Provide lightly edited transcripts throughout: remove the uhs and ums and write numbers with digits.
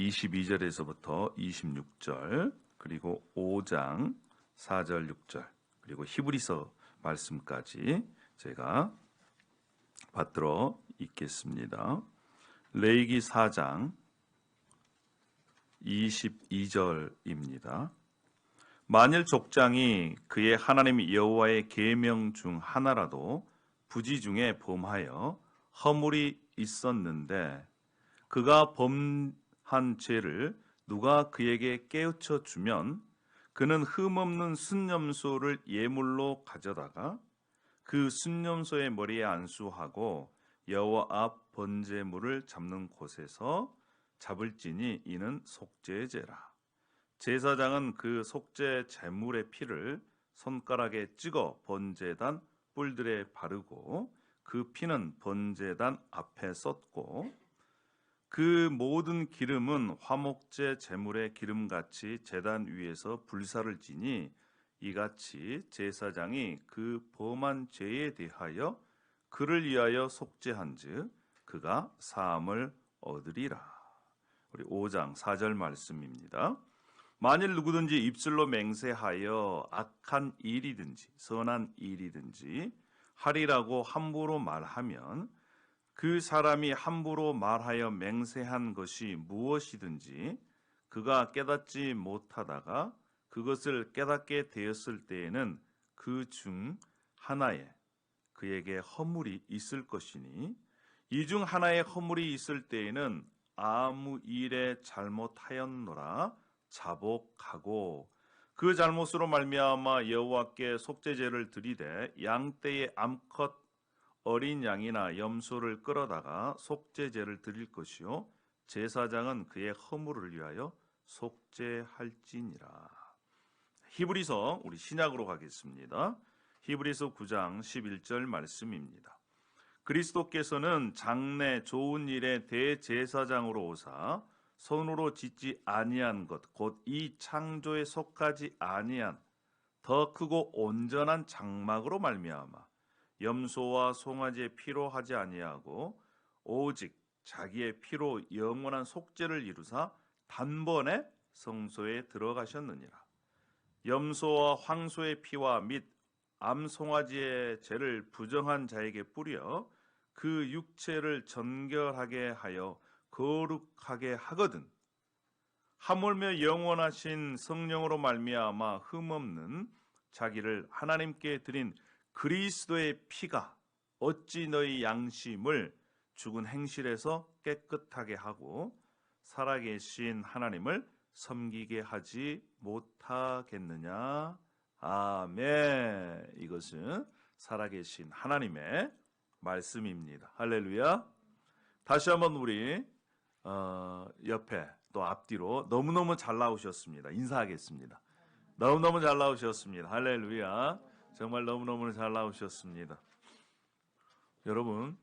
22절에서부터 26절, 그리고 5장 4절 6절, 그리고 히브리서 말씀까지 제가 받들어 읽겠습니다. 레위기 4장 22절입니다. 만일 족장이 그의 하나님 여호와의 계명 중 하나라도 부지 중에 범하여 허물이 있었는데 그가 범한 죄를 누가 그에게 깨우쳐 주면 그는 흠없는 순념소를 예물로 가져다가 그 순념소의 머리에 안수하고 여호와 앞 번제물을 잡는 곳에서 잡을지니 이는 속죄의 죄라. 제사장은 그 속죄 제물의 피를 손가락에 찍어 번제단 뿔들에 바르고 그 피는 번제단 앞에 쏟고 그 모든 기름은 화목제 제물의 기름같이 제단 위에서 불사를 지니 이같이 제사장이 그 범한 죄에 대하여 그를 위하여 속죄한즉 그가 사함을 얻으리라. 우리 5장 4절 말씀입니다. 만일 누구든지 입술로 맹세하여 악한 일이든지 선한 일이든지 하리라고 함부로 말하면 그 사람이 함부로 말하여 맹세한 것이 무엇이든지 그가 깨닫지 못하다가 그것을 깨닫게 되었을 때에는 그 중 하나에 그에게 허물이 있을 것이니 이 중 하나에 허물이 있을 때에는 아무 일에 잘못하였노라 자복하고 그 잘못으로 말미암아 여호와께 속죄제를 드리되 양떼의 암컷 어린 양이나 염소를 끌어다가 속죄제를 드릴 것이요 제사장은 그의 허물을 위하여 속죄할지니라. 히브리서 우리 신약으로 가겠습니다. 히브리서 9장 11절 말씀입니다. 그리스도께서는 장래 좋은 일의 대제사장으로 오사 손으로 짓지 아니한 것 곧 이 창조에 속하지 아니한 더 크고 온전한 장막으로 말미암아 염소와 송아지의 피로 하지 아니하고 오직 자기의 피로 영원한 속죄를 이루사 단번에 성소에 들어가셨느니라. 염소와 황소의 피와 및 암송아지의 죄를 부정한 자에게 뿌려 그 육체를 정결하게 하여 거룩하게 하거든 하물며 영원하신 성령으로 말미암아 흠없는 자기를 하나님께 드린 그리스도의 피가 어찌 너희 양심을 죽은 행실에서 깨끗하게 하고 살아계신 하나님을 섬기게 하지 못하겠느냐. 아멘. 이것은 살아계신 하나님의 말씀입니다. 할렐루야. 다시 한번 우리 옆에 또 앞뒤로 너무너무 잘 나오셨습니다. 인사하겠습니다. 너무너무 잘 나오셨습니다. 할렐루야. 정말 너무너무 잘 나오셨습니다. 여러분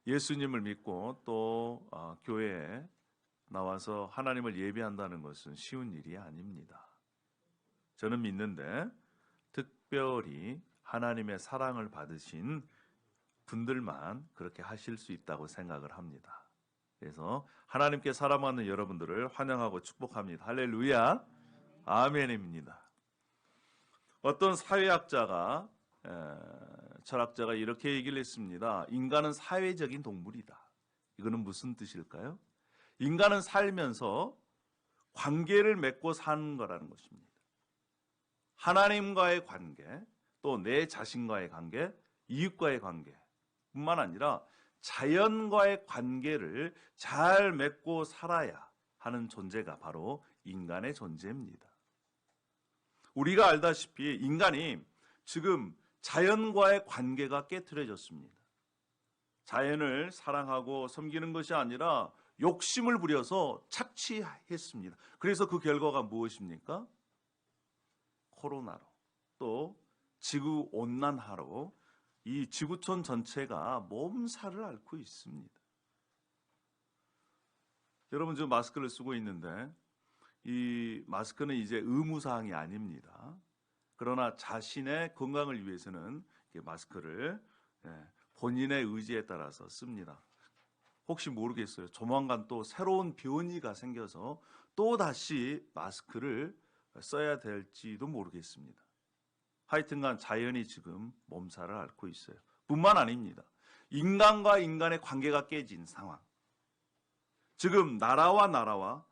예수님을 믿고 또 교회에 나와서 하나님을 예배한다는 것은 쉬운 일이 아닙니다. 저는 믿는데 특별히 하나님의 사랑을 받으신 분들만 그렇게 하실 수 있다고 생각을 합니다. 그래서 하나님께 사랑하는 여러분들을 환영하고 축복합니다. 할렐루야. 아멘입니다. 어떤 사회학자가 철학자가 이렇게 얘기를 했습니다. 인간은 사회적인 동물이다. 이거는 무슨 뜻일까요? 인간은 살면서 관계를 맺고 사는 거라는 것입니다. 하나님과의 관계, 또 내 자신과의 관계, 이웃과의 관계 뿐만 아니라 자연과의 관계를 잘 맺고 살아야 하는 존재가 바로 인간의 존재입니다. 우리가 알다시피 인간이 지금 자연과의 관계가 깨트려졌습니다. 자연을 사랑하고 섬기는 것이 아니라 욕심을 부려서 착취했습니다. 그래서 그 결과가 무엇입니까? 코로나로 또 지구온난화로 이 지구촌 전체가 몸살을 앓고 있습니다. 여러분 지금 마스크를 쓰고 있는데 이 마스크는 이제 의무사항이 아닙니다. 그러나 자신의 건강을 위해서는 마스크를 본인의 의지에 따라서 씁니다. 혹시 모르겠어요. 조만간 또 새로운 변이가 생겨서 또 다시 마스크를 써야 될지도 모르겠습니다. 하여튼간 자연이 지금 몸살을 앓고 있어요. 뿐만 아닙니다. 인간과 인간의 관계가 깨진 상황. 지금 나라와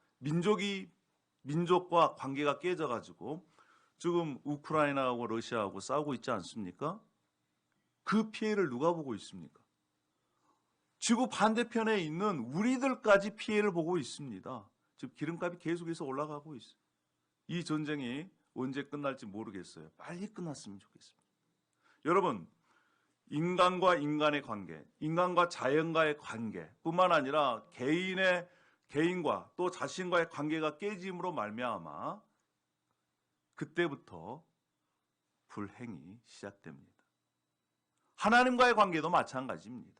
민족과 관계가 깨져가지고 지금 우크라이나하고 러시아하고 싸우고 있지 않습니까? 그 피해를 누가 보고 있습니까? 지구 반대편에 있는 우리들까지 피해를 보고 있습니다. 지금 기름값이 계속해서 올라가고 있어요. 이 전쟁이 언제 끝날지 모르겠어요. 빨리 끝났으면 좋겠습니다. 여러분, 인간과 인간의 관계, 인간과 자연과의 관계뿐만 아니라 개인과 또 자신과의 관계가 깨짐으로 말미암아 그때부터 불행이 시작됩니다. 하나님과의 관계도 마찬가지입니다.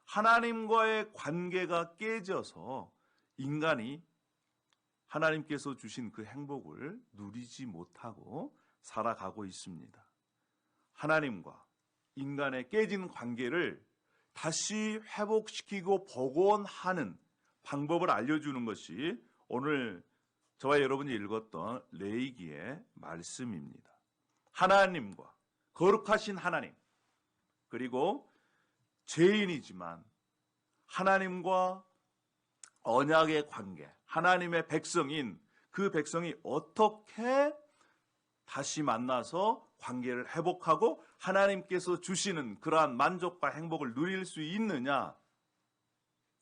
하나님과의 관계가 깨져서 인간이 하나님께서 주신 그 행복을 누리지 못하고 살아가고 있습니다. 하나님과 인간의 깨진 관계를 다시 회복시키고 복원하는 방법을 알려주는 것이 오늘 저와 여러분이 읽었던 레위기의 말씀입니다. 하나님과 거룩하신 하나님, 그리고 죄인이지만 하나님과 언약의 관계, 하나님의 백성인 그 백성이 어떻게 다시 만나서 관계를 회복하고 하나님께서 주시는 그러한 만족과 행복을 누릴 수 있느냐,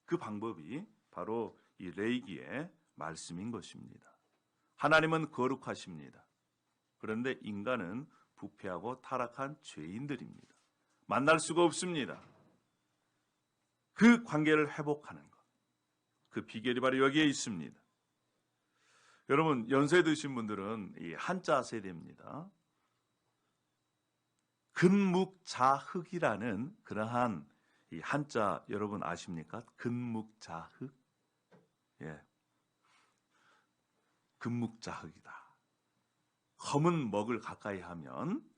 그 방법이 바로 이 레위기의 말씀인 것입니다. 하나님은 거룩하십니다. 그런데 인간은 부패하고 타락한 죄인들입니다. 만날 수가 없습니다. 그 관계를 회복하는 것, 그 비결이 바로 여기에 있습니다. 여러분, 연세 드신 분들은 이 한자 세대입니다. 근묵자흑이라는 그러한 이 한자 여러분 아십니까? 근묵자흑. 예. 근묵자흑이다. 검은 먹을 가까이 하면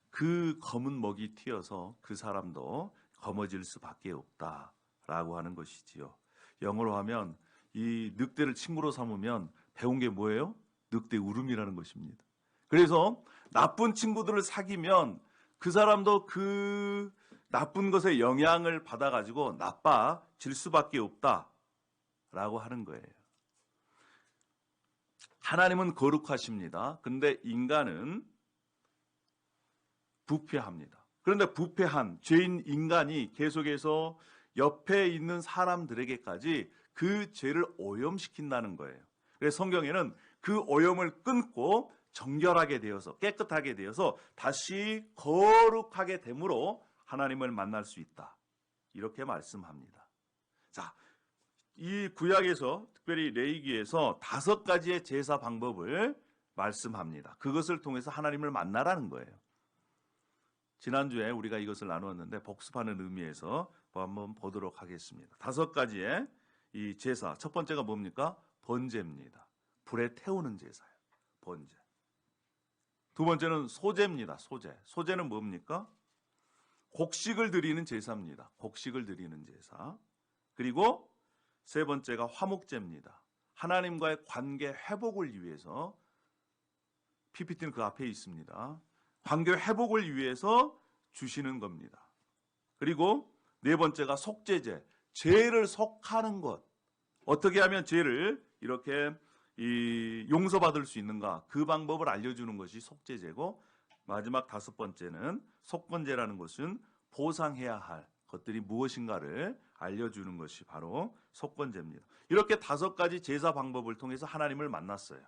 그 검은 먹이 튀어서 그 사람도 검어질 수밖에 없다라고 하는 것이지요. 영어로 하면 이 늑대를 친구로 삼으면 배운 게 뭐예요? 늑대 울음이라는 것입니다. 그래서 나쁜 친구들을 사귀면 그 사람도 그 나쁜 것의 영향을 받아가지고 나빠질 수밖에 없다라고 하는 거예요. 하나님은 거룩하십니다. 근데 인간은 부패합니다. 그런데 부패한 죄인 인간이 계속해서 옆에 있는 사람들에게까지 그 죄를 오염시킨다는 거예요. 그래서 성경에는 그 오염을 끊고 정결하게 되어서 깨끗하게 되어서 다시 거룩하게 됨으로 하나님을 만날 수 있다. 이렇게 말씀합니다. 자, 이 구약에서 특별히 레위기에서 5가지의 제사 방법을 말씀합니다. 그것을 통해서 하나님을 만나라는 거예요. 지난주에 우리가 이것을 나누었는데 복습하는 의미에서 한번 보도록 하겠습니다. 5가지의 이 제사, 첫 번째가 뭡니까? 번제입니다. 불에 태우는 제사예요. 번제. 두 번째는 소제입니다. 소제. 소제는 뭡니까? 곡식을 드리는 제사입니다. 곡식을 드리는 제사. 그리고 세 번째가 화목제입니다. 하나님과의 관계 회복을 위해서, PPT는 그 앞에 있습니다. 관계 회복을 위해서 주시는 겁니다. 그리고 네 번째가 속죄제, 죄를 속하는 것. 어떻게 하면 죄를 이렇게 용서받을 수 있는가, 그 방법을 알려주는 것이 속죄제고, 마지막 5번째는 속건제라는 것은 보상해야 할 것들이 무엇인가를 알려주는 것이 바로 속건제입니다. 이렇게 5가지 제사 방법을 통해서 하나님을 만났어요.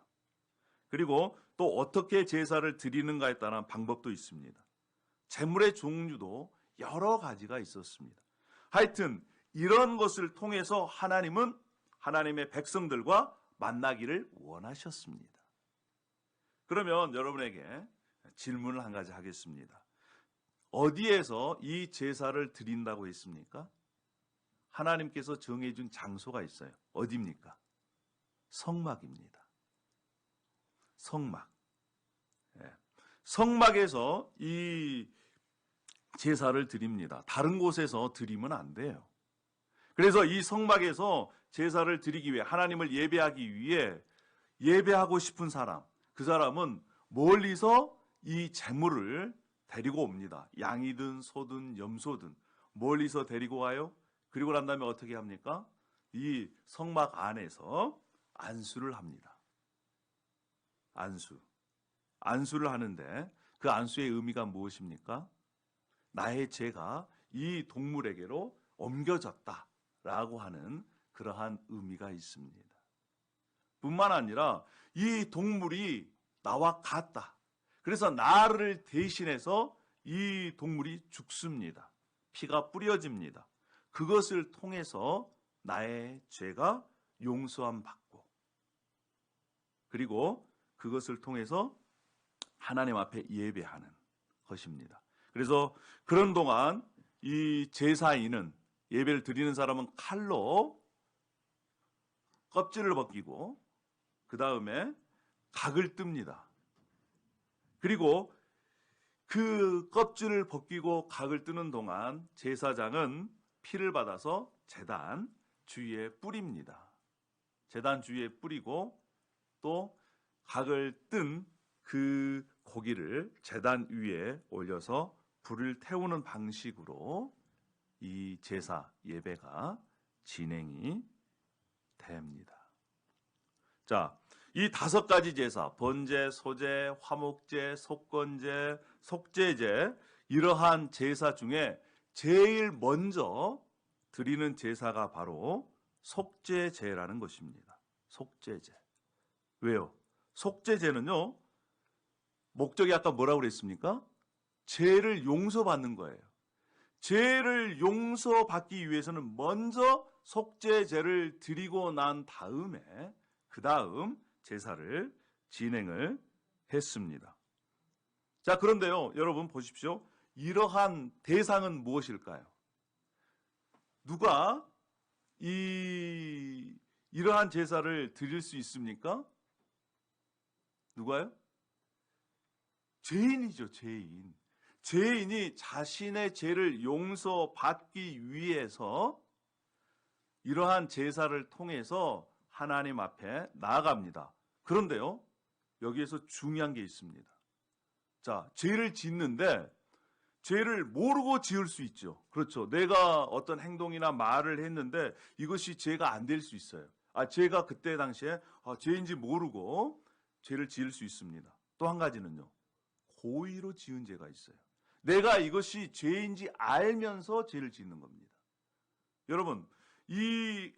그리고 또 어떻게 제사를 드리는가에 따른 방법도 있습니다. 제물의 종류도 여러 가지가 있었습니다. 하여튼 이런 것을 통해서 하나님은 하나님의 백성들과 만나기를 원하셨습니다. 그러면 여러분에게 질문을 한 가지 하겠습니다. 어디에서 이 제사를 드린다고 했습니까? 하나님께서 정해준 장소가 있어요. 어디입니까? 성막입니다. 성막. 성막에서 이 제사를 드립니다. 다른 곳에서 드리면 안 돼요. 그래서 이 성막에서 제사를 드리기 위해, 하나님을 예배하기 위해 예배하고 싶은 사람, 그 사람은 멀리서 이 제물을 데리고 옵니다. 양이든 소든 염소든 멀리서 데리고 와요. 그리고 난 다음에 어떻게 합니까? 이 성막 안에서 안수를 합니다. 안수를 하는데 그 안수의 의미가 무엇입니까? 나의 죄가 이 동물에게로 옮겨졌다라고 하는 그러한 의미가 있습니다. 뿐만 아니라 이 동물이 나와 같다. 그래서 나를 대신해서 이 동물이 죽습니다. 피가 뿌려집니다. 그것을 통해서 나의 죄가 용서함 받고, 그리고 그것을 통해서 하나님 앞에 예배하는 것입니다. 그래서 그런 동안 이 제사인은, 예배를 드리는 사람은 칼로 껍질을 벗기고 그 다음에 각을 뜹니다. 그리고 그 껍질을 벗기고 각을 뜨는 동안 제사장은 피를 받아서 제단 주위에 뿌립니다. 제단 주위에 뿌리고 또 각을 뜬 그 고기를 제단 위에 올려서 불을 태우는 방식으로 이 제사 예배가 진행이 됩니다. 자, 이 5가지 제사, 번제, 소제, 화목제, 속건제, 속죄제, 이러한 제사 중에 제일 먼저 드리는 제사가 바로 속죄제라는 것입니다. 속죄제. 왜요? 속죄제는요, 목적이 아까 뭐라고 그랬습니까? 죄를 용서받는 거예요. 죄를 용서받기 위해서는 먼저 속죄제를 드리고 난 다음에 그 다음 제사를 진행을 했습니다. 자, 그런데요, 여러분 보십시오. 이러한 대상은 무엇일까요? 누가 이러한 제사를 드릴 수 있습니까? 누가요? 죄인이죠, 죄인. 죄인이 자신의 죄를 용서받기 위해서 이러한 제사를 통해서 하나님 앞에 나아갑니다. 그런데요, 여기에서 중요한 게 있습니다. 자, 죄를 짓는데 죄를 모르고 지을 수 있죠. 그렇죠. 내가 어떤 행동이나 말을 했는데 이것이 죄가 안 될 수 있어요. 죄가 그때 당시에 죄인지 모르고 죄를 지을 수 있습니다. 또 한 가지는요, 고의로 지은 죄가 있어요. 내가 이것이 죄인지 알면서 죄를 짓는 겁니다. 여러분, 이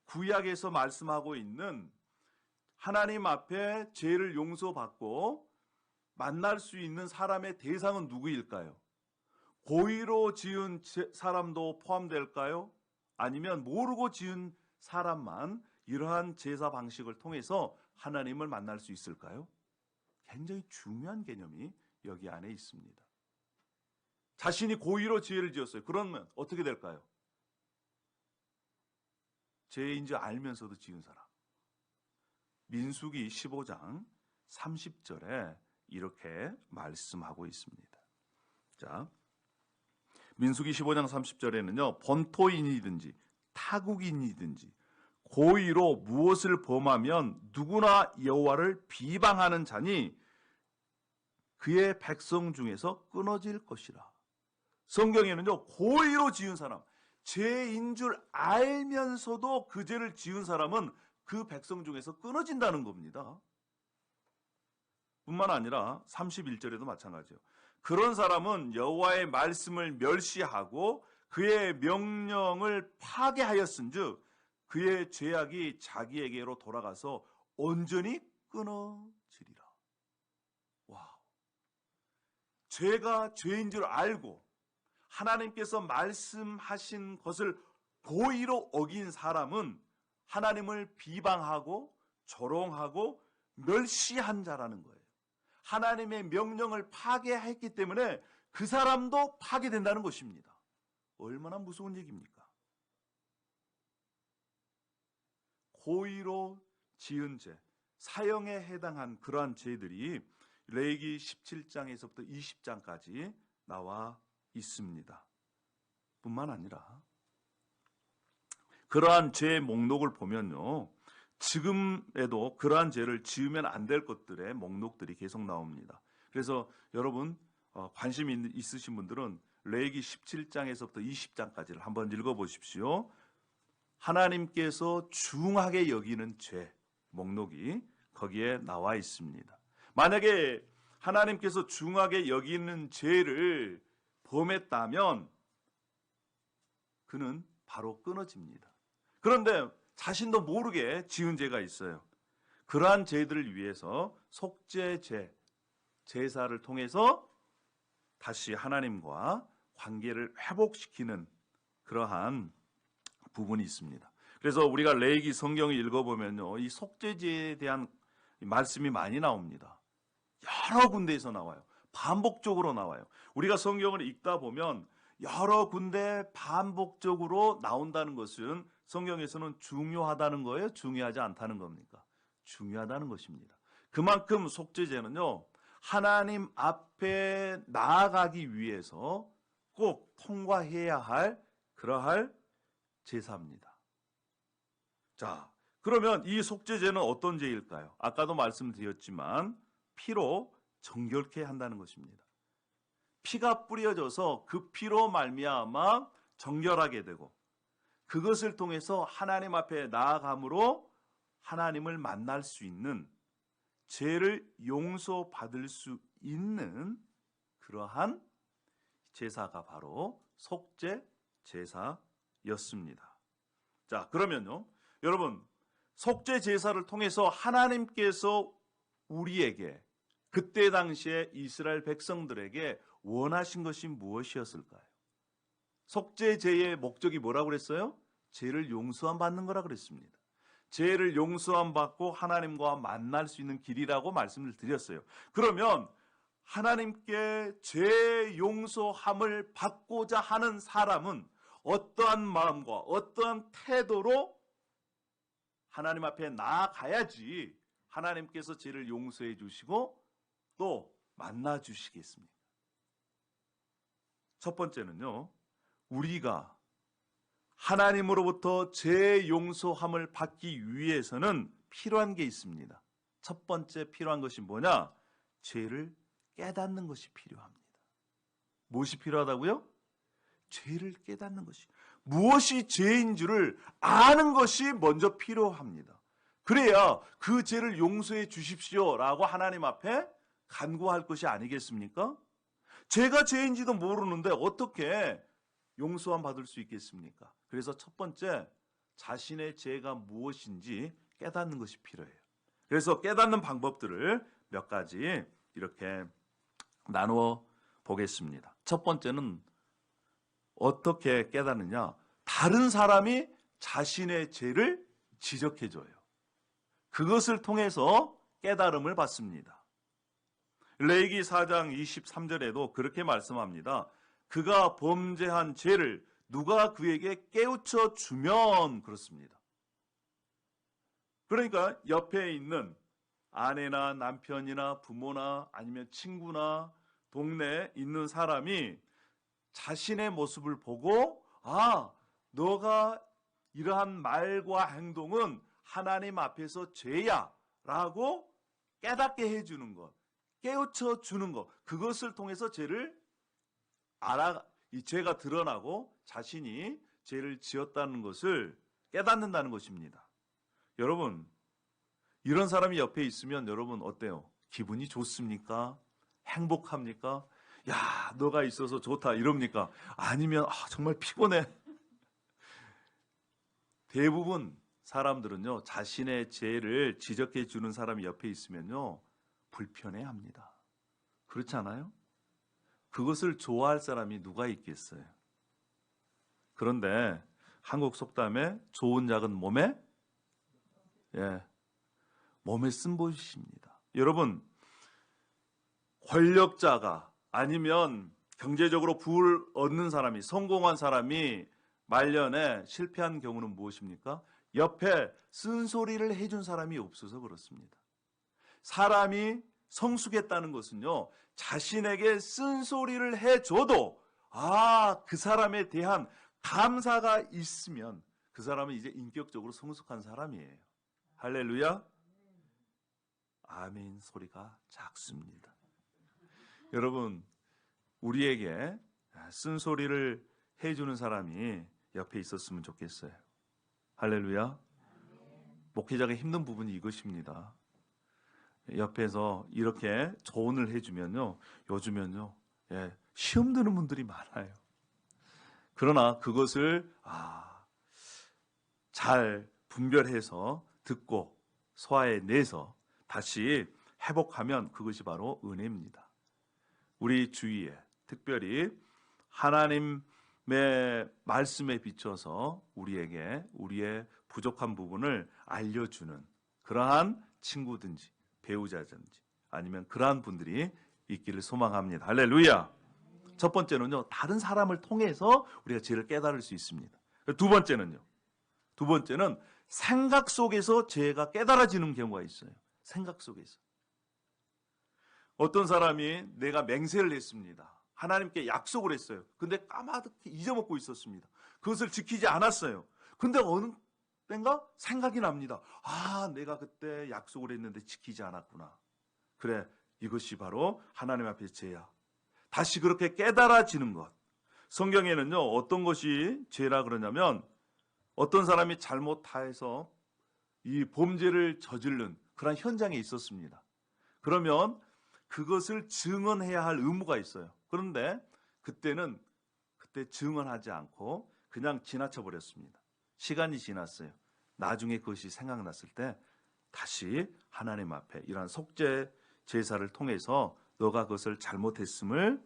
구약에서 말씀하고 있는 하나님 앞에 죄를 용서받고 만날 수 있는 사람의 대상은 누구일까요? 고의로 지은 사람도 포함될까요? 아니면 모르고 지은 사람만 이러한 제사 방식을 통해서 하나님을 만날 수 있을까요? 굉장히 중요한 개념이 여기 안에 있습니다. 자신이 고의로 죄를 지었어요. 그러면 어떻게 될까요? 죄인 줄 알면서도 지은 사람. 민수기 15장 30절에 이렇게 말씀하고 있습니다. 자, 민수기 15장 30절에는요, 본토인이든지 타국인이든지 고의로 무엇을 범하면 누구나 여호와를 비방하는 자니 그의 백성 중에서 끊어질 것이라. 성경에는요, 고의로 지은 사람, 죄인 줄 알면서도 그 죄를 지은 사람은 그 백성 중에서 끊어진다는 겁니다. 뿐만 아니라 31절에도 마찬가지예요. 그런 사람은 여호와의 말씀을 멸시하고 그의 명령을 파괴하였은즉 그의 죄악이 자기에게로 돌아가서 온전히 끊어지리라. 와우. 죄가 죄인 줄 알고 하나님께서 말씀하신 것을 고의로 어긴 사람은 하나님을 비방하고 조롱하고 멸시한 자라는 거예요. 하나님의 명령을 파괴했기 때문에 그 사람도 파괴된다는 것입니다. 얼마나 무서운 얘기입니까? 고의로 지은 죄, 사형에 해당한 그러한 죄들이 레위기 17장에서부터 20장까지 나와 있습니다. 뿐만 아니라 그러한 죄의 목록을 보면요, 지금에도 그러한 죄를 지으면 안 될 것들의 목록들이 계속 나옵니다. 그래서 여러분 관심 있으신 분들은 레위기 17장에서부터 20장까지를 한번 읽어보십시오. 하나님께서 중하게 여기는 죄 목록이 거기에 나와 있습니다. 만약에 하나님께서 중하게 여기는 죄를 범했다면 그는 바로 끊어집니다. 그런데 자신도 모르게 지은 죄가 있어요. 그러한 죄들을 위해서 속죄제, 제사를 통해서 다시 하나님과 관계를 회복시키는 그러한 부분이 있습니다. 그래서 우리가 레위기 성경을 읽어보면요, 이 속죄제에 대한 말씀이 많이 나옵니다. 여러 군데에서 나와요. 반복적으로 나와요. 우리가 성경을 읽다 보면 여러 군데 반복적으로 나온다는 것은 성경에서는 중요하다는 거예요? 중요하지 않다는 겁니까? 중요하다는 것입니다. 그만큼 속죄제는요, 하나님 앞에 나아가기 위해서 꼭 통과해야 할 그러할 제사입니다. 자, 그러면 이 속죄제는 어떤 제일까요? 아까도 말씀드렸지만 피로 정결케 한다는 것입니다. 피가 뿌려져서 그 피로 말미암아 정결하게 되고 그것을 통해서 하나님 앞에 나아감으로 하나님을 만날 수 있는, 죄를 용서받을 수 있는 그러한 제사가 바로 속죄 제사였습니다. 자, 그러면요, 여러분, 속죄 제사를 통해서 하나님께서 우리에게 그때 당시에 이스라엘 백성들에게 원하신 것이 무엇이었을까요? 속죄제의 목적이 뭐라고 그랬어요? 죄를 용서함 받는 거라 그랬습니다. 죄를 용서함 받고 하나님과 만날 수 있는 길이라고 말씀을 드렸어요. 그러면 하나님께 죄 용서함을 받고자 하는 사람은 어떠한 마음과 어떠한 태도로 하나님 앞에 나아가야지 하나님께서 죄를 용서해 주시고 또 만나 주시겠습니까? 첫 번째는요, 우리가 하나님으로부터 죄 용서함을 받기 위해서는 필요한 게 있습니다. 첫 번째 필요한 것이 뭐냐? 죄를 깨닫는 것이 필요합니다. 무엇이 필요하다고요? 죄를 깨닫는 것이, 무엇이 죄인 줄을 아는 것이 먼저 필요합니다. 그래야 그 죄를 용서해 주십시오라고 하나님 앞에 간구할 것이 아니겠습니까? 죄가 죄인지도 모르는데 어떻게 용서함 받을 수 있겠습니까? 그래서 첫 번째, 자신의 죄가 무엇인지 깨닫는 것이 필요해요. 그래서 깨닫는 방법들을 몇 가지 이렇게 나누어 보겠습니다. 첫 번째는 어떻게 깨닫느냐? 다른 사람이 자신의 죄를 지적해줘요. 그것을 통해서 깨달음을 받습니다. 레위기 4장 23절에도 그렇게 말씀합니다. 그가 범죄한 죄를 누가 그에게 깨우쳐 주면 그렇습니다. 그러니까 옆에 있는 아내나 남편이나 부모나 아니면 친구나 동네에 있는 사람이 자신의 모습을 보고, 아, 너가 이러한 말과 행동은 하나님 앞에서 죄야 라고 깨닫게 해주는 것, 깨우쳐 주는 것, 그것을 통해서 이 죄가 드러나고 자신이 죄를 지었다는 것을 깨닫는다는 것입니다. 여러분, 이런 사람이 옆에 있으면 여러분 어때요? 기분이 좋습니까? 행복합니까? 야, 너가 있어서 좋다 이럽니까? 아니면 정말 피곤해. 대부분 사람들은요, 자신의 죄를 지적해 주는 사람이 옆에 있으면요, 불편해합니다. 그렇지 않아요? 그것을 좋아할 사람이 누가 있겠어요? 그런데 한국 속담에 좋은 약은 몸에 쓴보이십니다. 여러분, 권력자가 아니면 경제적으로 부를 얻는 사람이, 성공한 사람이 말년에 실패한 경우는 무엇입니까? 옆에 쓴소리를 해준 사람이 없어서 그렇습니다. 사람이 성숙했다는 것은요, 자신에게 쓴소리를 해줘도 그 사람에 대한 감사가 있으면, 그 사람은 이제 인격적으로 성숙한 사람이에요. 할렐루야. 아멘 소리가 작습니다. 여러분, 우리에게 쓴소리를 해주는 사람이 옆에 있었으면 좋겠어요. 할렐루야. 목회자가 힘든 부분이 이것입니다. 옆에서 이렇게 조언을 해주면요, 요즘은요, 시험 드는 분들이 많아요. 그러나 그것을 잘 분별해서 듣고 소화해내서 다시 회복하면 그것이 바로 은혜입니다. 우리 주위에 특별히 하나님의 말씀에 비춰서 우리에게 우리의 부족한 부분을 알려주는 그러한 친구든지 배우자든지 아니면 그러한 분들이 있기를 소망합니다. 할렐루야. 첫 번째는요, 다른 사람을 통해서 우리가 죄를 깨달을 수 있습니다. 두 번째는 생각 속에서 죄가 깨달아지는 경우가 있어요. 생각 속에서. 어떤 사람이 내가 맹세를 했습니다. 하나님께 약속을 했어요. 근데 까마득히 잊어먹고 있었습니다. 그것을 지키지 않았어요. 근데 어느 때인가 생각이 납니다. 내가 그때 약속을 했는데 지키지 않았구나. 그래, 이것이 바로 하나님 앞에 죄야. 다시 그렇게 깨달아지는 것. 성경에는요, 어떤 것이 죄라 그러냐면 어떤 사람이 잘못해서 이 범죄를 저지른 그런 현장에 있었습니다. 그러면 그것을 증언해야 할 의무가 있어요. 그런데 그때 증언하지 않고 그냥 지나쳐 버렸습니다. 시간이 지났어요. 나중에 그것이 생각났을 때 다시 하나님 앞에 이러한 속죄 제사를 통해서 너가 그것을 잘못했음을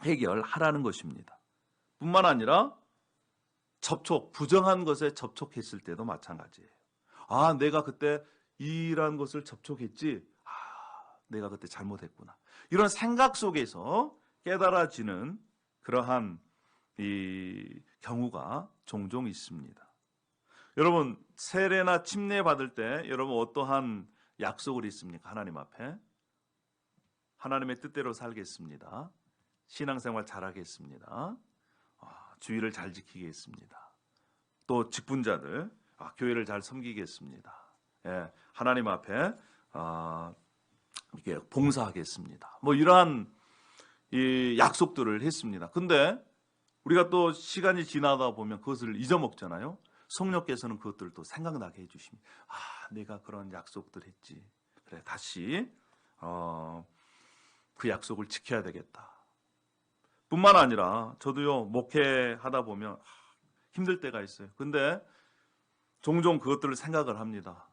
해결하라는 것입니다. 뿐만 아니라 부정한 것에 접촉했을 때도 마찬가지예요. 내가 그때 이러한 것을 접촉했지. 내가 그때 잘못했구나. 이런 생각 속에서 깨달아지는 그러한 이 경우가 종종 있습니다. 여러분, 세례나 침례 받을 때 여러분 어떠한 약속을 했습니까? 하나님 앞에 하나님의 뜻대로 살겠습니다. 신앙생활 잘하겠습니다. 주의를 잘 지키겠습니다. 또 직분자들 교회를 잘 섬기겠습니다. 하나님 앞에 이렇게 봉사하겠습니다. 이러한 이 약속들을 했습니다. 근데 우리가 또 시간이 지나다 보면 그것을 잊어먹잖아요. 성령께서는 그것들을 또 생각나게 해주십니다. 내가 그런 약속들 했지. 그래, 다시 그 약속을 지켜야 되겠다. 뿐만 아니라 저도요, 목회하다 보면 힘들 때가 있어요. 근데 종종 그것들을 생각을 합니다.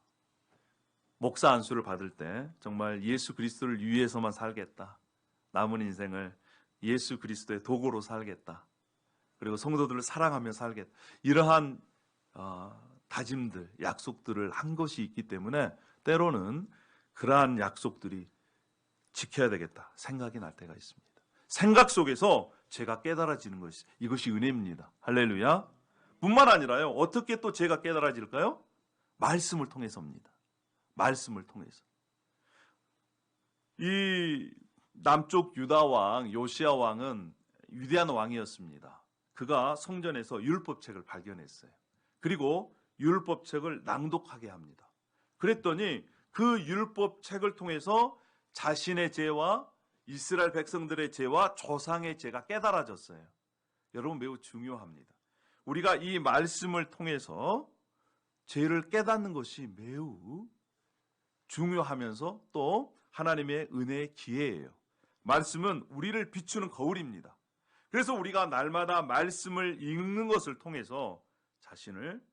목사 안수를 받을 때 정말 예수 그리스도를 위해서만 살겠다. 남은 인생을 예수 그리스도의 도구로 살겠다. 그리고 성도들을 사랑하며 살겠다. 이러한 다짐들, 약속들을 한 것이 있기 때문에 때로는 그러한 약속들이 지켜야 되겠다 생각이 날 때가 있습니다. 생각 속에서 죄가 깨달아지는 것이 이것이 은혜입니다. 할렐루야. 뿐만 아니라요, 어떻게 또 죄가 깨달아질까요? 말씀을 통해서입니다. 말씀을 통해서. 이 남쪽 유다 왕 요시야 왕은 위대한 왕이었습니다. 그가 성전에서 율법책을 발견했어요. 그리고 율법책을 낭독하게 합니다. 그랬더니 그 율법책을 통해서 자신의 죄와 이스라엘 백성들의 죄와 조상의 죄가 깨달아졌어요. 여러분, 매우 중요합니다. 우리가 이 말씀을 통해서 죄를 깨닫는 것이 매우 중요하면서 또 하나님의 은혜의 기회예요. 말씀은 우리를 비추는 거울입니다. 그래서 우리가 날마다 말씀을 읽는 것을 통해서 자신을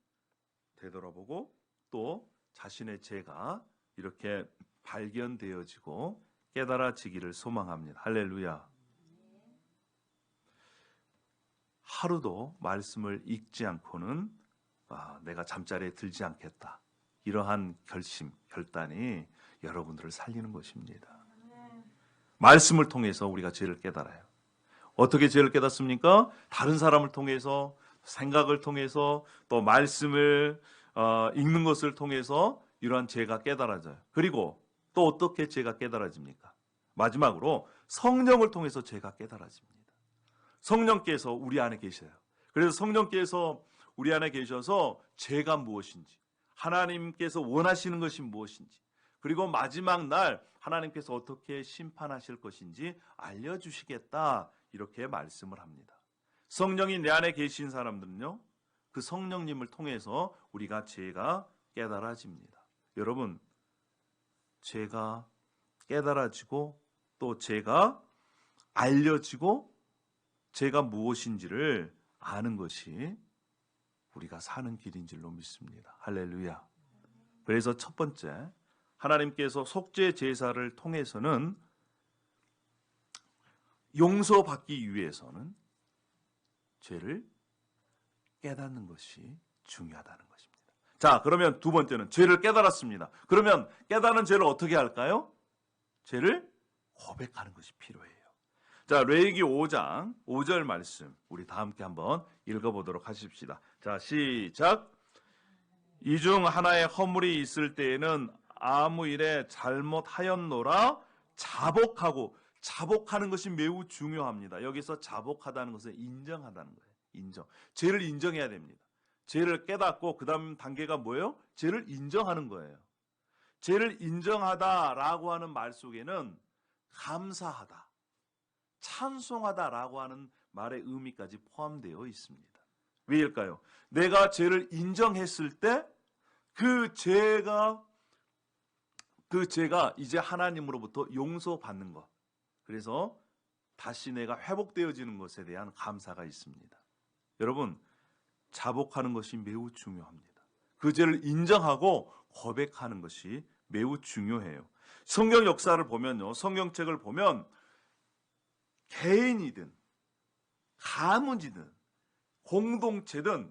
되돌아보고 또 자신의 죄가 이렇게 발견되어지고 깨달아지기를 소망합니다. 할렐루야. 하루도 말씀을 읽지 않고는 내가 잠자리에 들지 않겠다. 이러한 결단이 여러분들을 살리는 것입니다. 말씀을 통해서 우리가 죄를 깨달아요. 어떻게 죄를 깨닫습니까? 다른 사람을 통해서, 생각을 통해서, 또 말씀을 읽는 것을 통해서 이러한 죄가 깨달아져요. 그리고 또 어떻게 죄가 깨달아집니까? 마지막으로 성령을 통해서 죄가 깨달아집니다. 성령께서 우리 안에 계셔요. 그래서 성령께서 우리 안에 계셔서 죄가 무엇인지, 하나님께서 원하시는 것이 무엇인지, 그리고 마지막 날 하나님께서 어떻게 심판하실 것인지 알려주시겠다, 이렇게 말씀을 합니다. 성령이 내 안에 계신 사람들은요, 그 성령님을 통해서 우리가 죄가 깨달아집니다. 여러분, 죄가 깨달아지고 또 죄가 알려지고 죄가 무엇인지를 아는 것이 우리가 사는 길인 줄로 믿습니다. 할렐루야. 그래서 첫 번째, 하나님께서 속죄 제사를 통해서는 용서받기 위해서는 죄를 깨닫는 것이 중요하다는 것입니다. 자, 그러면 두 번째는 죄를 깨달았습니다. 그러면 깨달은 죄를 어떻게 할까요? 죄를 고백하는 것이 필요해요. 자, 레위기 5장 5절 말씀 우리 다 함께 한번 읽어보도록 하십시다. 자, 시작. 이 중 하나의 허물이 있을 때에는 아무 일에 잘못하였노라 자복하고, 자복하는 것이 매우 중요합니다. 여기서 자복하다는 것은 인정하다는 거예요. 인정. 죄를 인정해야 됩니다. 죄를 깨닫고 그 다음 단계가 뭐예요? 죄를 인정하는 거예요. 죄를 인정하다라고 하는 말 속에는 감사하다, 찬송하다라고 하는 말의 의미까지 포함되어 있습니다. 왜일까요? 내가 죄를 인정했을 때 그 죄가 이제 하나님으로부터 용서받는 것, 그래서 다시 내가 회복되어지는 것에 대한 감사가 있습니다. 여러분, 자복하는 것이 매우 중요합니다. 그 죄를 인정하고 고백하는 것이 매우 중요해요. 성경 역사를 보면요, 성경책을 보면 개인이든 가문이든 공동체든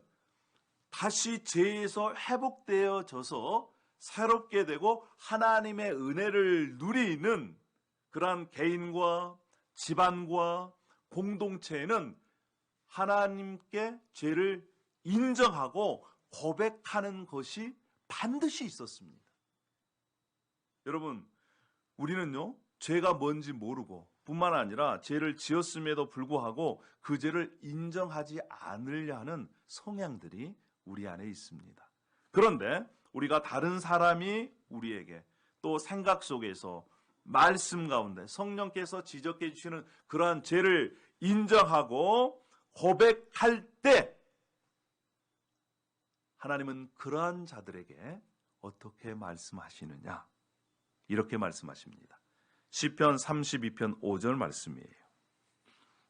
다시 죄에서 회복되어져서 새롭게 되고 하나님의 은혜를 누리는 그러한 개인과 집안과 공동체에는 하나님께 죄를 인정하고 고백하는 것이 반드시 있었습니다. 여러분, 우리는요, 죄가 뭔지 모르고 뿐만 아니라 죄를 지었음에도 불구하고 그 죄를 인정하지 않으려 하는 성향들이 우리 안에 있습니다. 그런데 우리가 다른 사람이 우리에게 또 생각 속에서 말씀 가운데 성령께서 지적해 주시는 그러한 죄를 인정하고 고백할 때 하나님은 그러한 자들에게 어떻게 말씀하시느냐, 이렇게 말씀하십니다. 시편 32편 5절 말씀이에요.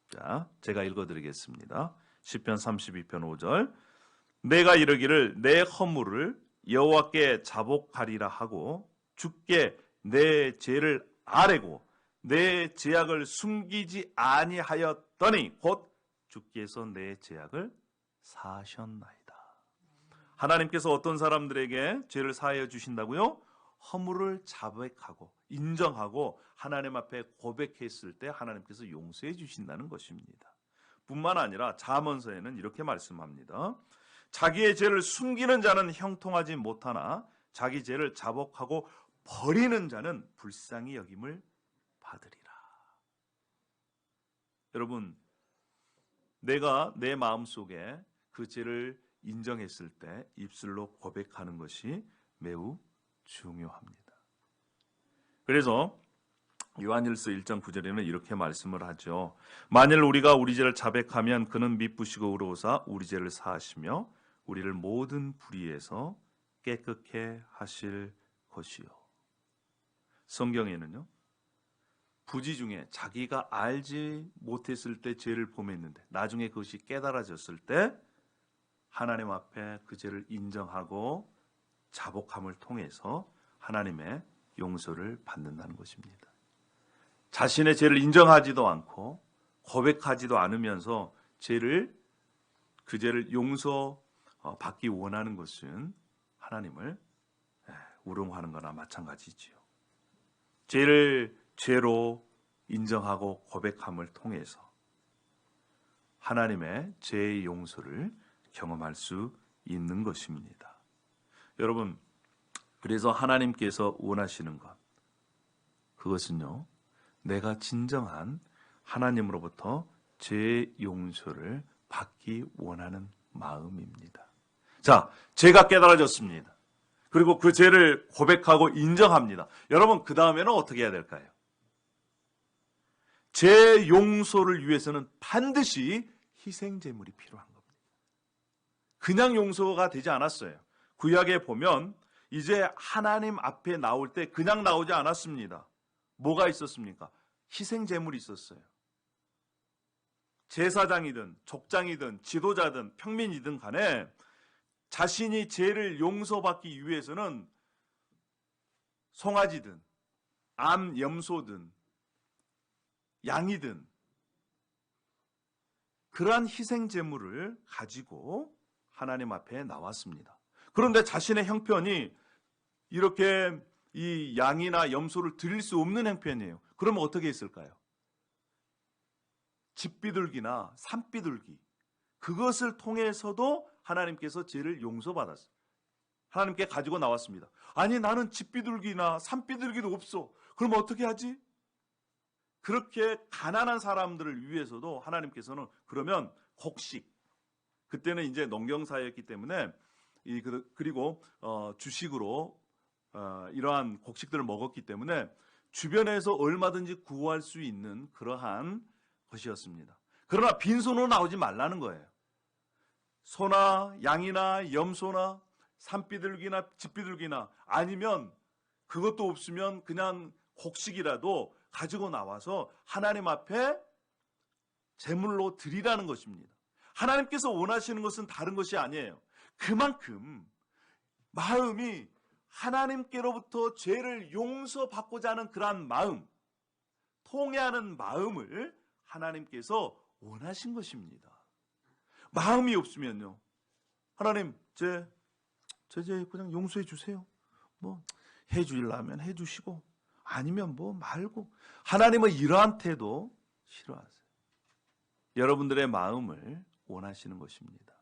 자, 제가 읽어드리겠습니다. 시편 32편 5절. 내가 이르기를 내 허물을 여호와께 자복하리라 하고 주께 내 죄를 아뢰고 내 죄악을 숨기지 아니하였더니 곧 주께서 내 죄악을 사하셨나이다. 하나님께서 어떤 사람들에게 죄를 사하여 주신다고요? 허물을 자백하고 인정하고 하나님 앞에 고백했을 때 하나님께서 용서해 주신다는 것입니다. 뿐만 아니라 잠언서에는 이렇게 말씀합니다. 자기의 죄를 숨기는 자는 형통하지 못하나 자기 죄를 자복하고 버리는 자는 불쌍히 여김을 받으리라. 여러분, 내가 내 마음속에 그 죄를 인정했을 때 입술로 고백하는 것이 매우 중요합니다. 그래서 요한일서 1장 9절에는 이렇게 말씀을 하죠. 만일 우리가 우리 죄를 자백하면 그는 미쁘시고 의로우사 우리 죄를 사하시며 우리를 모든 불의에서 깨끗게 하실 것이요. 성경에는요, 부지 중에 자기가 알지 못했을 때 죄를 범했는데 나중에 그것이 깨달아졌을 때 하나님 앞에 그 죄를 인정하고 자복함을 통해서 하나님의 용서를 받는다는 것입니다. 자신의 죄를 인정하지도 않고 고백하지도 않으면서 그 죄를 용서받기 원하는 것은 하나님을 우롱하는 거나 마찬가지지요. 죄를 죄로 인정하고 고백함을 통해서 하나님의 죄의 용서를 경험할 수 있는 것입니다. 여러분, 그래서 하나님께서 원하시는 것, 그것은요, 내가 진정한 하나님으로부터 죄 용서를 받기 원하는 마음입니다. 자, 죄가 깨달아졌습니다. 그리고 그 죄를 고백하고 인정합니다. 여러분, 그 다음에는 어떻게 해야 될까요? 죄 용서를 위해서는 반드시 희생제물이 필요한 겁니다. 그냥 용서가 되지 않았어요. 구약에 보면 이제 하나님 앞에 나올 때 그냥 나오지 않았습니다. 뭐가 있었습니까? 희생제물이 있었어요. 제사장이든 족장이든 지도자든 평민이든 간에 자신이 죄를 용서받기 위해서는 송아지든 암 염소든 양이든 그러한 희생제물을 가지고 하나님 앞에 나왔습니다. 그런데 자신의 형편이 이렇게 이 양이나 염소를 드릴 수 없는 형편이에요. 그러면 어떻게 했을까요? 집비둘기나 산비둘기, 그것을 통해서도 하나님께서 죄를 용서받았어요. 하나님께 가지고 나왔습니다. 아니, 나는 집비둘기나 산비둘기도 없어. 그럼 어떻게 하지? 그렇게 가난한 사람들을 위해서도 하나님께서는 그러면 곡식, 그때는 이제 농경사였기 때문에 그리고 주식으로 이러한 곡식들을 먹었기 때문에 주변에서 얼마든지 구할 수 있는 그러한 것이었습니다. 그러나 빈손으로 나오지 말라는 거예요. 소나 양이나 염소나 산비둘기나 집비둘기나 아니면 그것도 없으면 그냥 곡식이라도 가지고 나와서 하나님 앞에 제물로 드리라는 것입니다. 하나님께서 원하시는 것은 다른 것이 아니에요. 그만큼 마음이 하나님께로부터 죄를 용서받고자 하는 그러한 마음, 통회하는 마음을 하나님께서 원하신 것입니다. 마음이 없으면요, 하나님 제 그냥 용서해 주세요. 뭐 해주려면 해주시고 아니면 뭐 말고. 하나님은 이러한 태도 싫어하세요. 여러분들의 마음을 원하시는 것입니다.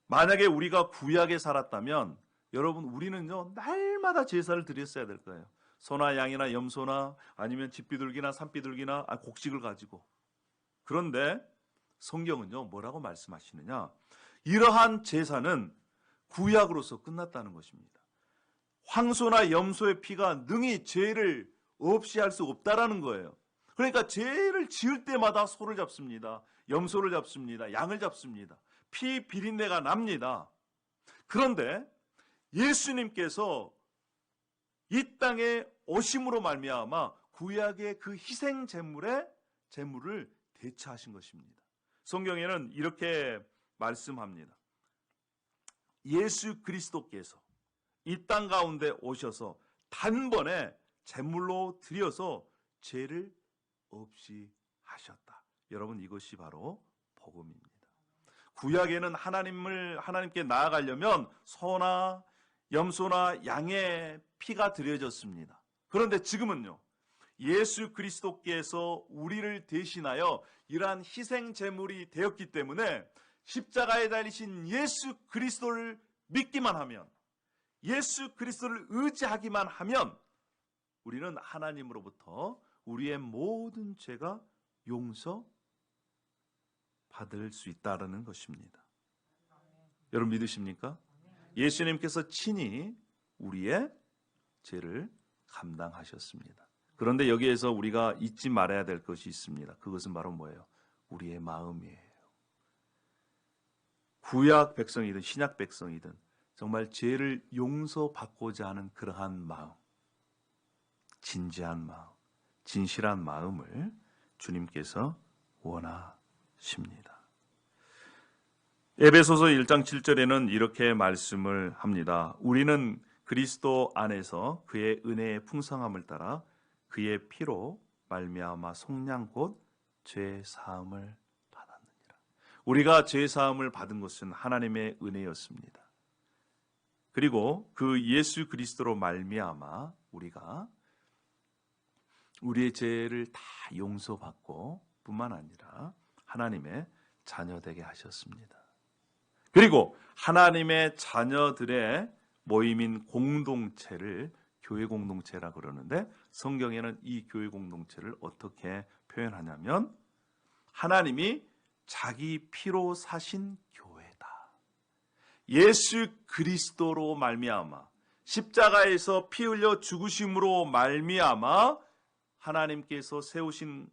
만약에 우리가 구약에 살았다면 여러분, 우리는요 날마다 제사를 드렸어야 될 거예요. 소나 양이나 염소나 아니면 집비둘기나 산비둘기나 곡식을 가지고. 그런데 성경은요 뭐라고 말씀하시느냐, 이러한 제사는 구약으로서 끝났다는 것입니다. 황소나 염소의 피가 능히 죄를 없이 할 수 없다라는 거예요. 그러니까 죄를 지을 때마다 소를 잡습니다. 염소를 잡습니다. 양을 잡습니다. 피 비린내가 납니다. 그런데 예수님께서 이 땅에 오심으로 말미암아 구약의 그 희생 제물을 대체하신 것입니다. 성경에는 이렇게 말씀합니다. 예수 그리스도께서 이 땅 가운데 오셔서 단번에 제물로 드려서 죄를 없이 하셨다. 여러분, 이것이 바로 복음입니다. 구약에는 하나님께 나아가려면 소나 염소나 양의 피가 드려졌습니다. 그런데 지금은요, 예수 그리스도께서 우리를 대신하여 이러한 희생 제물이 되었기 때문에 십자가에 달리신 예수 그리스도를 믿기만 하면, 예수 그리스도를 의지하기만 하면 우리는 하나님으로부터 우리의 모든 죄가 용서받을 수 있다는 것입니다. 여러분 믿으십니까? 예수님께서 친히 우리의 죄를 감당하셨습니다. 그런데 여기에서 우리가 잊지 말아야 될 것이 있습니다. 그것은 바로 뭐예요? 우리의 마음이에요. 구약 백성이든 신약 백성이든 정말 죄를 용서받고자 하는 그러한 마음, 진지한 마음, 진실한 마음을 주님께서 원하십니다. 에베소서 1장 7절에는 이렇게 말씀을 합니다. 우리는 그리스도 안에서 그의 은혜의 풍성함을 따라 그의 피로 말미암아 속량 곧 죄 사함을 받았느니라. 우리가 죄 사함을 받은 것은 하나님의 은혜였습니다. 그리고 그 예수 그리스도로 말미암아 우리가 우리의 죄를 다 용서받고 뿐만 아니라 하나님의 자녀되게 하셨습니다. 그리고 하나님의 자녀들의 모임인 공동체를 교회 공동체라 그러는데, 성경에는 이 교회 공동체를 어떻게 표현하냐면 하나님이 자기 피로 사신 교회다. 예수 그리스도로 말미암아 십자가에서 피 흘려 죽으심으로 말미암아 하나님께서 세우신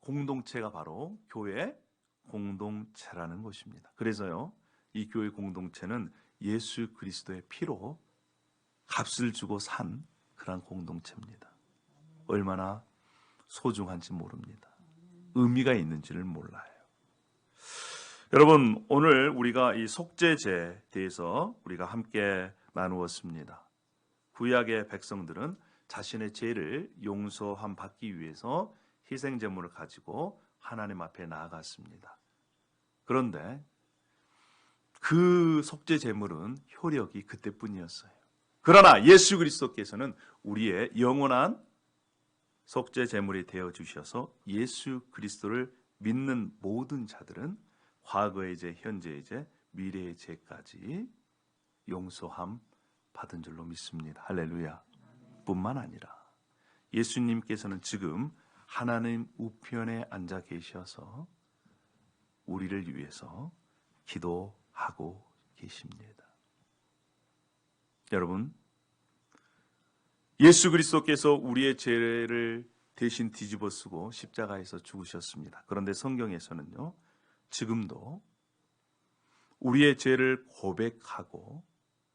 공동체가 바로 교회 공동체라는 것입니다. 그래서요, 이 교회 공동체는 예수 그리스도의 피로 값을 주고 산 그런 공동체입니다. 얼마나 소중한지 모릅니다. 의미가 있는지를 몰라요. 여러분, 오늘 우리가 이 속죄제에 대해서 우리가 함께 나누었습니다. 구약의 백성들은 자신의 죄를 용서함 받기 위해서 희생제물을 가지고 하나님 앞에 나아갔습니다. 그런데 그 속죄제물은 효력이 그때뿐이었어요. 그러나 예수 그리스도께서는 우리의 영원한 속죄제물이 되어주셔서 예수 그리스도를 믿는 모든 자들은 과거의 죄, 현재의 죄, 미래의 죄까지 용서함 받은 줄로 믿습니다. 할렐루야. 뿐만 아니라 예수님께서는 지금 하나님 우편에 앉아 계셔서 우리를 위해서 기도하고 계십니다. 여러분, 예수 그리스도께서 우리의 죄를 대신 뒤집어 쓰고 십자가에서 죽으셨습니다. 그런데 성경에서는요, 지금도 우리의 죄를 고백하고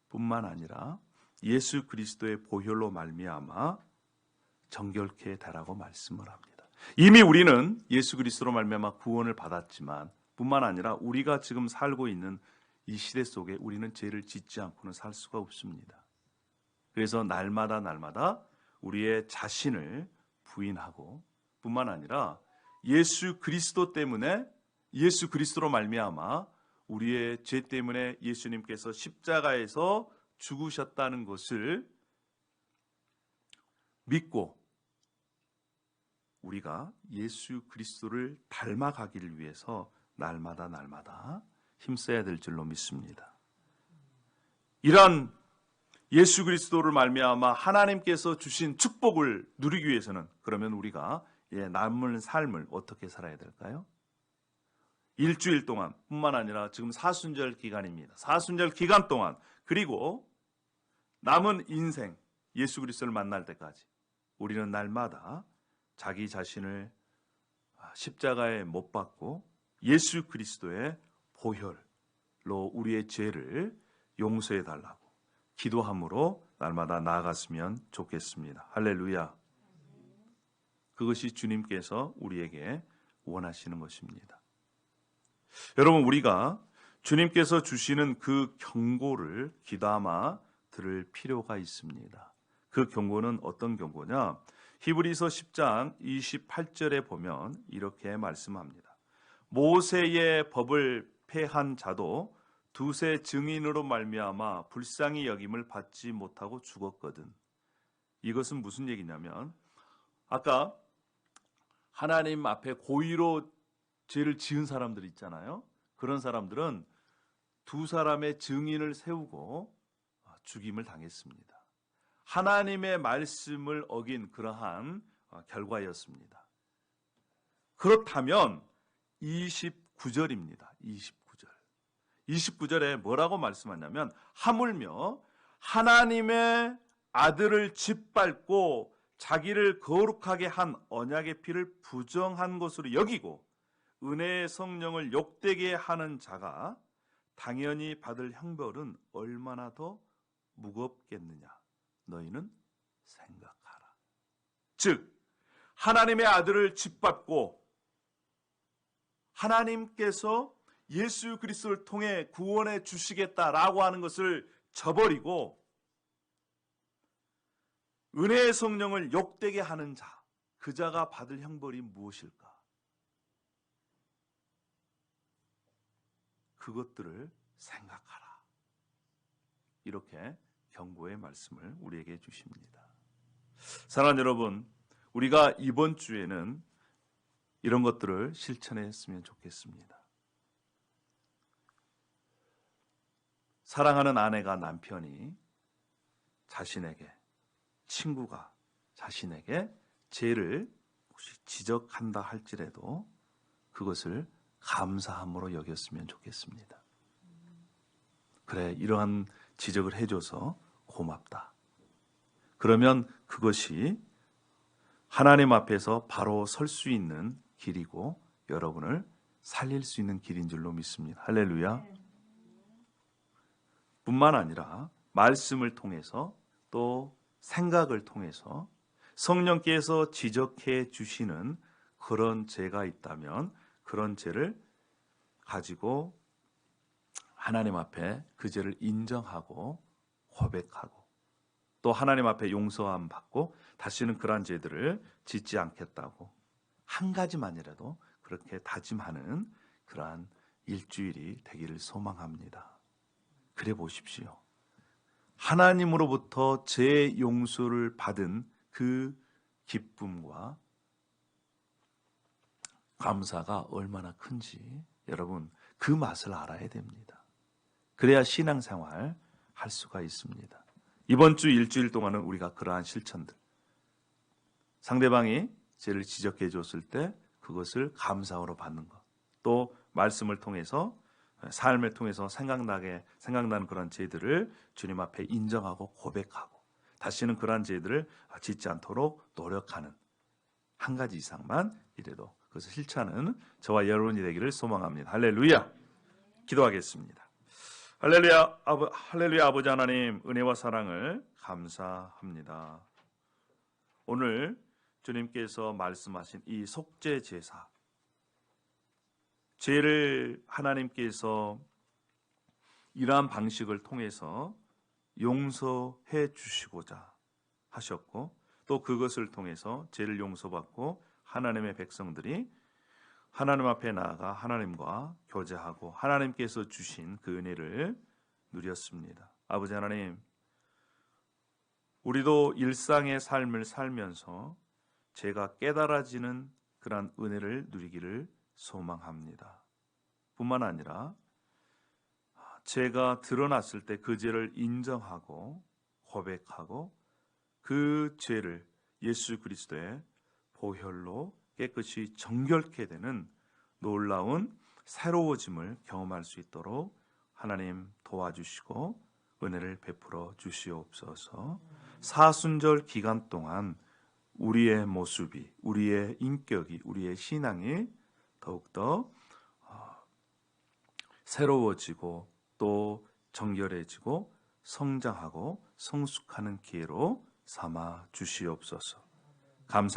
뿐만 아니라 예수 그리스도의 보혈로 말미암아 정결케 되라고 말씀을 합니다. 이미 우리는 예수 그리스도로 말미암아 구원을 받았지만 뿐만 아니라 우리가 지금 살고 있는 이 시대 속에 우리는 죄를 짓지 않고는 살 수가 없습니다. 그래서 날마다 우리의 자신을 부인하고 뿐만 아니라 예수 그리스도 때문에 예수 그리스도로 말미암아 우리의 죄 때문에 예수님께서 십자가에서 죽으셨다는 것을 믿고 우리가 예수 그리스도를 닮아가기를 위해서 날마다 힘써야 될 줄로 믿습니다. 이러한 예수 그리스도를 말미암아 하나님께서 주신 축복을 누리기 위해서는 그러면 우리가 남은 삶을 어떻게 살아야 될까요? 일주일 동안 뿐만 아니라 지금 사순절 기간입니다. 사순절 기간 동안 그리고 남은 인생 예수 그리스도를 만날 때까지 우리는 날마다 자기 자신을 십자가에 못 박고 예수 그리스도의 보혈로 우리의 죄를 용서해 달라고 기도함으로 날마다 나아갔으면 좋겠습니다. 할렐루야. 그것이 주님께서 우리에게 원하시는 것입니다. 여러분, 우리가 주님께서 주시는 그 경고를 귀담아 들을 필요가 있습니다. 그 경고는 어떤 경고냐? 히브리서 10장 28절에 보면 이렇게 말씀합니다. 모세의 법을 폐한 자도 두세 증인으로 말미암아 불쌍히 여김을 받지 못하고 죽었거든. 이것은 무슨 얘기냐면 아까 하나님 앞에 고의로 죄를 지은 사람들 있잖아요. 그런 사람들은 두 사람의 증인을 세우고 죽임을 당했습니다. 하나님의 말씀을 어긴 그러한 결과였습니다. 그렇다면 29절입니다. 29절에 뭐라고 말씀하냐면 하물며 하나님의 아들을 짓밟고 자기를 거룩하게 한 언약의 피를 부정한 것으로 여기고 은혜의 성령을 욕되게 하는 자가 당연히 받을 형벌은 얼마나 더 무겁겠느냐 너희는 생각하라. 즉 하나님의 아들을 짓밟고 하나님께서 예수 그리스도를 통해 구원해 주시겠다라고 하는 것을 저버리고 은혜의 성령을 욕되게 하는 자, 그 자가 받을 형벌이 무엇일까? 그것들을 생각하라. 이렇게 경고의 말씀을 우리에게 주십니다. 사랑하는 여러분, 우리가 이번 주에는 이런 것들을 실천했으면 좋겠습니다. 사랑하는 아내가 남편이 자신에게, 친구가 자신에게 죄를 혹시 지적한다 할지라도 그것을 감사함으로 여겼으면 좋겠습니다. 그래, 이러한 지적을 해줘서 고맙다. 그러면 그것이 하나님 앞에서 바로 설 수 있는 길이고 여러분을 살릴 수 있는 길인 줄로 믿습니다. 할렐루야. 뿐만 아니라 말씀을 통해서 또 생각을 통해서 성령께서 지적해 주시는 그런 죄가 있다면 그런 죄를 가지고 하나님 앞에 그 죄를 인정하고 고백하고 또 하나님 앞에 용서함 받고 다시는 그러한 죄들을 짓지 않겠다고 한 가지만이라도 그렇게 다짐하는 그러한 일주일이 되기를 소망합니다. 그래 보십시오. 하나님으로부터 죄 용서를 받은 그 기쁨과 감사가 얼마나 큰지 여러분 그 맛을 알아야 됩니다. 그래야 신앙생활 할 수가 있습니다. 이번 주 일주일 동안은 우리가 그러한 실천들, 상대방이 죄를 지적해 줬을 때 그것을 감사로 받는 것, 또 말씀을 통해서 삶을 통해서 생각나는 그런 죄들을 주님 앞에 인정하고 고백하고 다시는 그러한 죄들을 짓지 않도록 노력하는 한 가지 이상만 이래도 그것을 실천하는 저와 여러분이 되기를 소망합니다. 할렐루야. 기도하겠습니다. 할렐루야. 아버지 하나님 은혜와 사랑을 감사합니다. 오늘 주님께서 말씀하신 이 속죄 제사, 죄를 하나님께서 이러한 방식을 통해서 용서해 주시고자 하셨고 또 그것을 통해서 죄를 용서받고 하나님의 백성들이 하나님 앞에 나아가 하나님과 교제하고 하나님께서 주신 그 은혜를 누렸습니다. 아버지 하나님, 우리도 일상의 삶을 살면서 죄가 깨달아지는 그러한 은혜를 누리기를 소망합니다. 뿐만 아니라 죄가 드러났을 때 그 죄를 인정하고 고백하고 그 죄를 예수 그리스도의 보혈로 깨끗이 정결케 되는 놀라운 새로워짐을 경험할 수 있도록 하나님 도와주시고 은혜를 베풀어 주시옵소서. 사순절 기간 동안 우리의 모습이, 우리의 인격이, 우리의 신앙이 더욱더 새로워지고 또 정결해지고 성장하고 성숙하는 기회로 삼아 주시옵소서. 감사